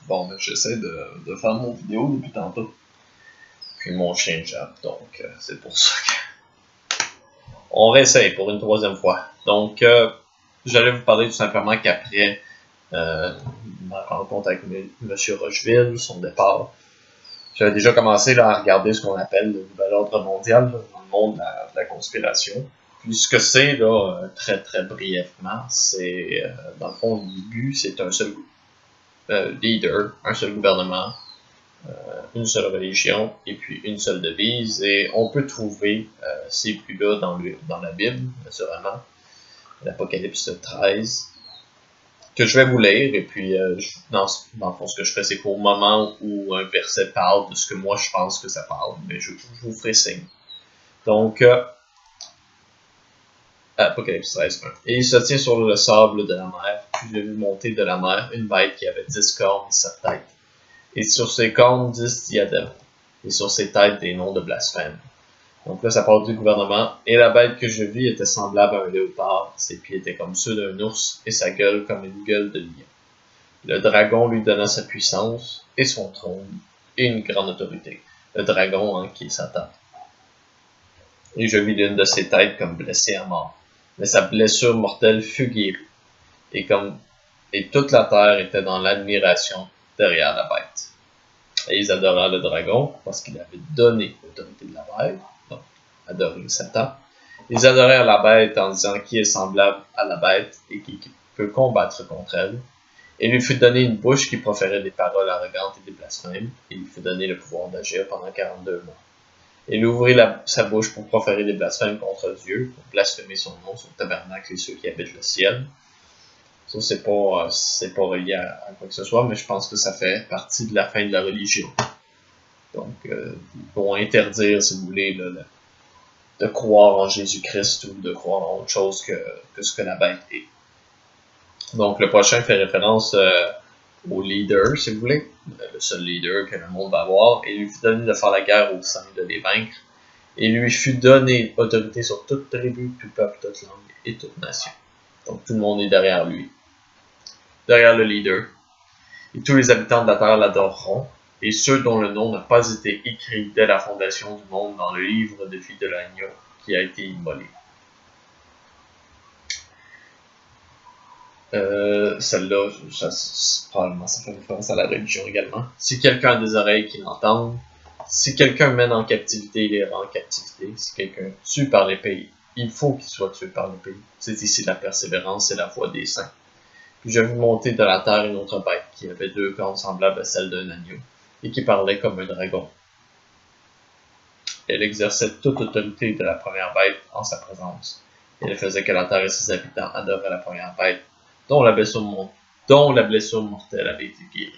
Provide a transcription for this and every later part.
Bon, ben, j'essaie de faire mon vidéo depuis tantôt. Puis mon chien jappe, donc c'est pour ça que... On réessaye pour une troisième fois. Donc, j'allais vous parler tout simplement qu'après ma rencontre avec M. Rocheville, son départ, j'avais déjà commencé là, à regarder ce qu'on appelle le nouvel ordre mondial là, dans le monde de la conspiration. Puis ce que c'est, là, très très brièvement, c'est, dans le fond, le but, c'est un seul leader, un seul gouvernement, une seule religion et puis une seule devise. Et on peut trouver ces buts-là dans la Bible, naturellement, l'Apocalypse 13, que je vais vous lire. Et puis, dans le fond, ce que je fais, c'est qu'au moment où un verset parle de ce que moi je pense que ça parle, mais je vous ferai signe. Donc, Apocalypse 13, 1. Et il se tient sur le sable de la mer, puis j'ai vu monter de la mer une bête qui avait 10 cornes et 7 têtes. Et sur ses cornes 10 diadèmes, et sur ses têtes des noms de blasphème. Donc là, ça parle du gouvernement. Et la bête que je vis était semblable à un léopard, ses pieds étaient comme ceux d'un ours, et sa gueule comme une gueule de lion. Le dragon lui donna sa puissance, et son trône, et une grande autorité. Le dragon, hein, qui est Satan. Et je vis l'une de ses têtes comme blessée à mort. Mais sa blessure mortelle fut guérie. Et toute la terre était dans l'admiration derrière la bête. Et ils adorèrent le dragon parce qu'il avait donné l'autorité de la bête, donc adorer Satan. Ils adorèrent la bête en disant qui est semblable à la bête et qui peut combattre contre elle. Et lui fut donné une bouche qui proférait des paroles arrogantes et des blasphèmes, et il fut donné le pouvoir d'agir pendant 42 mois. Et il ouvrit sa bouche pour proférer des blasphèmes contre Dieu, pour blasphémer son nom, son tabernacle et ceux qui habitent le ciel. Ça, c'est pas relié à quoi que ce soit, mais je pense que ça fait partie de la fin de la religion. Donc, ils vont interdire, si vous voulez, là, de croire en Jésus-Christ ou de croire en autre chose que ce que la bête est. Donc, le prochain fait référence au leader, si vous voulez, le seul leader que le monde va avoir, et il lui fut donné de faire la guerre aux saints, de les vaincre, et lui fut donné autorité sur toute tribu, tout peuple, toute langue et toute nation. Donc, tout le monde est derrière lui. Derrière le leader, et tous les habitants de la terre l'adoreront, et ceux dont le nom n'a pas été écrit dès la fondation du monde dans le livre de vie de l'agneau qui a été immolé. Celle-là, probablement ça fait référence à la religion également. Si quelqu'un a des oreilles qui l'entendent, si quelqu'un mène en captivité, il ira en captivité. Si quelqu'un tue par l'épée, il faut qu'il soit tué par l'épée. C'est ici la persévérance et la foi des saints. Puis je vis monter de la terre une autre bête qui avait 2 cornes semblables à celles d'un agneau et qui parlait comme un dragon. Elle exerçait toute autorité de la première bête en sa présence. Elle faisait que la terre et ses habitants adoraient la première bête, dont la blessure mortelle avait été guérie.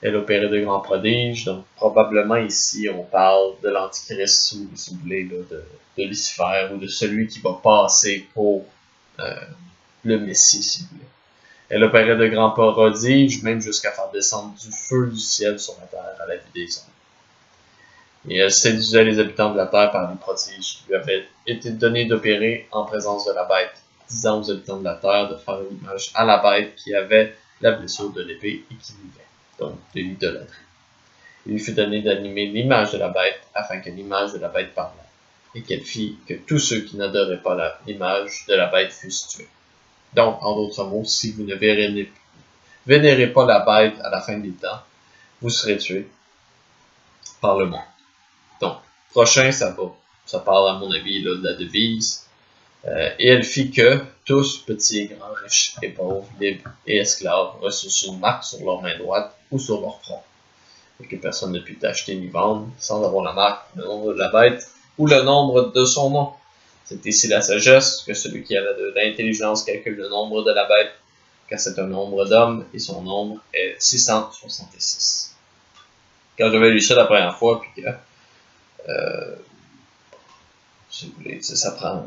Elle opérait de grands prodiges, donc probablement ici on parle de l'Antichrist, ou si vous voulez, là, de Lucifer, ou de celui qui va passer pour le Messie, si vous voulez. Elle opérait de grands prodiges, même jusqu'à faire descendre du feu du ciel sur la terre à la vue des hommes. Et elle séduisait les habitants de la terre par les prodiges qui lui avaient été donnés d'opérer en présence de la bête, disant aux habitants de la terre de faire une image à la bête qui avait la blessure de l'épée et qui vivait, donc de l'idolâtrie. Il lui fut donné d'animer l'image de la bête afin que l'image de la bête parlât, et qu'elle fit que tous ceux qui n'adoraient pas l'image de la bête fussent tués. Donc, en d'autres mots, si vous ne vénérez pas la bête à la fin des temps, vous serez tués par le monde. Donc, prochain, ça parle à mon avis là, de la devise. Et elle fit que tous, petits et grands, riches et pauvres, libres et esclaves, reçussent une marque sur leur main droite ou sur leur front, et que personne ne put acheter ni vendre sans avoir la marque, le nombre de la bête ou le nombre de son nom. C'est ici la sagesse, que celui qui a de l'intelligence calcule le nombre de la bête, car c'est un nombre d'hommes, et son nombre est 666. Quand j'avais lu ça la première fois, puis que, si vous voulez, ça prend...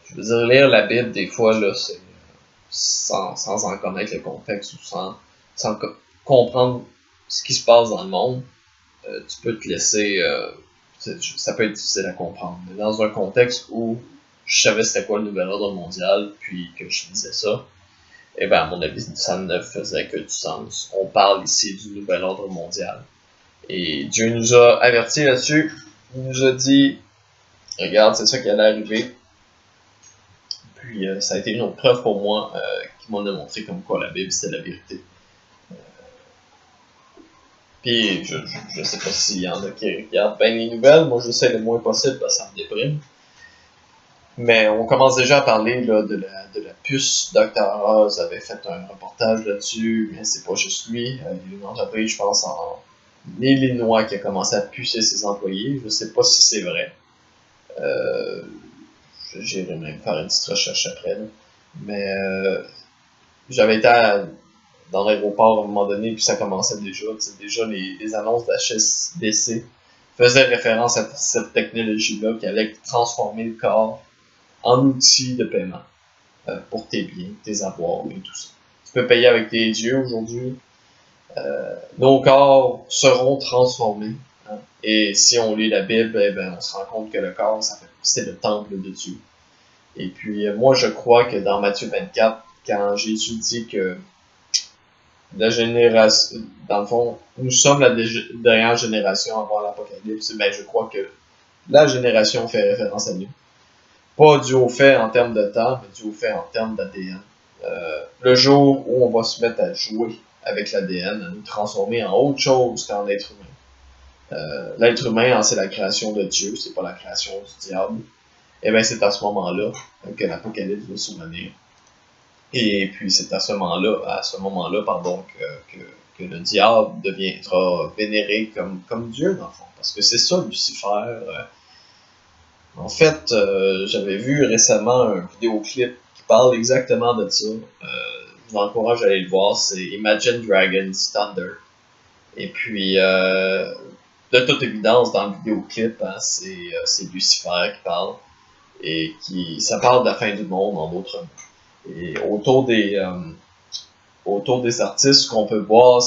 Je veux dire, lire la Bible, des fois, là, c'est sans en connaître le contexte, ou sans comprendre ce qui se passe dans le monde, tu peux te laisser... ça peut être difficile à comprendre. Mais dans un contexte où je savais c'était quoi le nouvel ordre mondial, puis que je lisais ça, eh bien, à mon avis, ça ne faisait que du sens. On parle ici du nouvel ordre mondial. Et Dieu nous a avertis là-dessus. Il nous a dit, regarde, c'est ça qui allait arriver. Puis ça a été une autre preuve pour moi qui m'en a montré comme quoi la Bible, c'est la vérité. Puis je sais pas s'il y en a qui regardent bien les nouvelles. Moi, j'essaie le moins possible parce que ça me déprime. Mais on commence déjà à parler là, de la puce. Dr. Oz avait fait un reportage là-dessus, mais c'est pas juste lui. Il y a une entreprise, je pense, en Illinois qui a commencé à pucer ses employés. Je sais pas si c'est vrai. J'irai même faire une petite recherche après. Là. Mais j'avais été dans l'aéroport à un moment donné, puis ça commençait déjà. Déjà, les annonces d'HSBC faisaient référence à cette technologie-là qui allait transformer le corps en outil de paiement pour tes biens, tes avoirs et tout ça. Tu peux payer avec tes yeux aujourd'hui. Nos corps seront transformés. Hein, et si on lit la Bible, eh ben, on se rend compte que le corps, c'est le temple de Dieu. Et puis, moi, je crois que dans Matthieu 24, quand Jésus dit que la génération, dans le fond, nous sommes la dernière génération avant l'Apocalypse, ben, je crois que la génération fait référence à nous. Pas dû au fait en termes de temps, mais dû au fait en termes d'ADN. Le jour où on va se mettre à jouer avec l'ADN, à nous transformer en autre chose qu'en être humain. L'être humain, c'est la création de Dieu, c'est pas la création du diable. Et bien c'est à ce moment-là que l'Apocalypse va survenir. Et puis c'est à ce moment-là, que le diable deviendra vénéré comme Dieu, dans le fond. Parce que c'est ça, Lucifer. En fait, j'avais vu récemment un vidéoclip qui parle exactement de ça. Je vous encourage à aller le voir, c'est Imagine Dragons Thunder. Et puis, de toute évidence, dans le vidéoclip, hein, c'est Lucifer qui parle. Et ça parle de la fin du monde, en d'autres mots. Et autour des artistes, ce qu'on peut voir,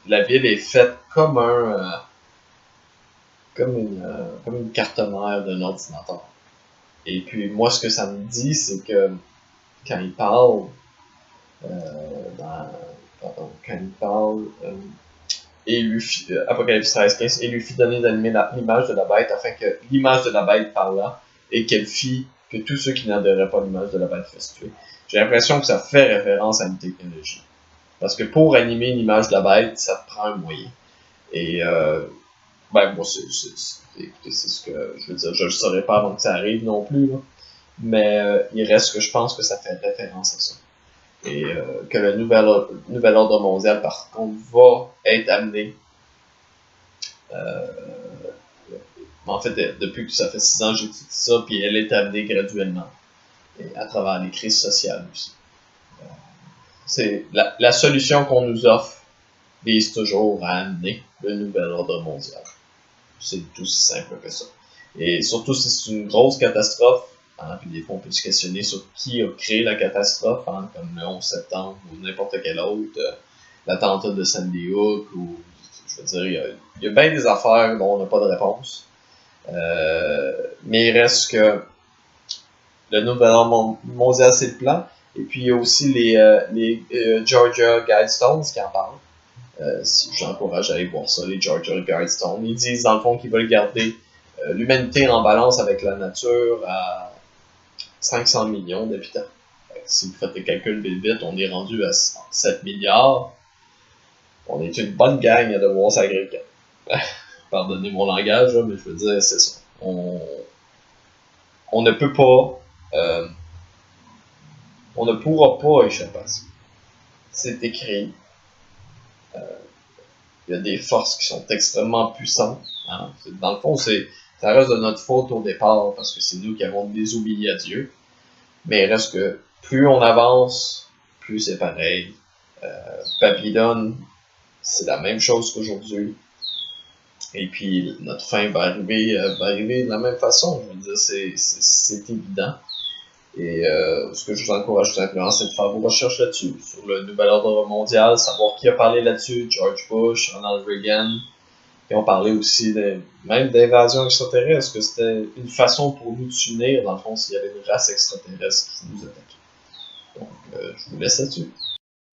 la ville est faite comme une carte mère d'un ordinateur. Et puis moi, ce que ça me dit, c'est que quand il parle, Apocalypse 13-15, et lui fit donner d'animer l'image de la bête, afin que l'image de la bête parlât, et qu'elle fit que tous ceux qui n'adhéraient pas à l'image de la bête fussent tués. J'ai l'impression que ça fait référence à une technologie. Parce que pour animer l'image de la bête, ça te prend un moyen. Et moi, c'est ce que je veux dire. Je le saurais pas avant que ça arrive non plus, là. Mais il reste que je pense que ça fait référence à ça. Et que le nouvel ordre mondial, par contre, va être amené. En fait, depuis que ça fait 6 ans que j'étudie ça, puis elle est amenée graduellement. Et à travers les crises sociales aussi. C'est la solution qu'on nous offre vise toujours à amener le nouvel ordre mondial. C'est tout aussi simple que ça. Et surtout si c'est une grosse catastrophe, hein, puis des fois on peut se questionner sur qui a créé la catastrophe, hein, comme le 11 septembre ou n'importe quel autre, l'attentat de Sandy Hook, ou je veux dire, il y a bien des affaires dont on n'a pas de réponse. Mais il reste que le nouvel ordre mondial, c'est le plan. Et puis il y a aussi les Georgia Guidestones qui en parlent. Si j'encourage à aller voir ça, les Georgia Guidestones. Ils disent dans le fond qu'ils veulent garder l'humanité en balance avec la nature à 500 millions d'habitants. Si vous faites les calculs vite, on est rendu à 7 milliards. On est une bonne gang à devoir s'agréger. Pardonnez mon langage, là, mais je veux dire, c'est ça. On ne peut pas... on ne pourra pas échapper à ça. C'est écrit. Il y a des forces qui sont extrêmement puissantes. Hein. Dans le fond, ça reste de notre faute au départ, parce que c'est nous qui avons désobéi à Dieu. Mais il reste que plus on avance, plus c'est pareil. Babylone, c'est la même chose qu'aujourd'hui. Et puis notre fin va arriver de la même façon. Je veux dire, c'est évident. Et ce que je vous encourage tout simplement, c'est de faire vos recherches là-dessus, sur le nouvel ordre mondial, savoir qui a parlé là-dessus, George Bush, Ronald Reagan, qui ont parlé aussi même d'invasion extraterrestre, que c'était une façon pour nous de s'unir, dans le fond, s'il y avait une race extraterrestre qui nous attaquait. Donc, Je vous laisse là-dessus.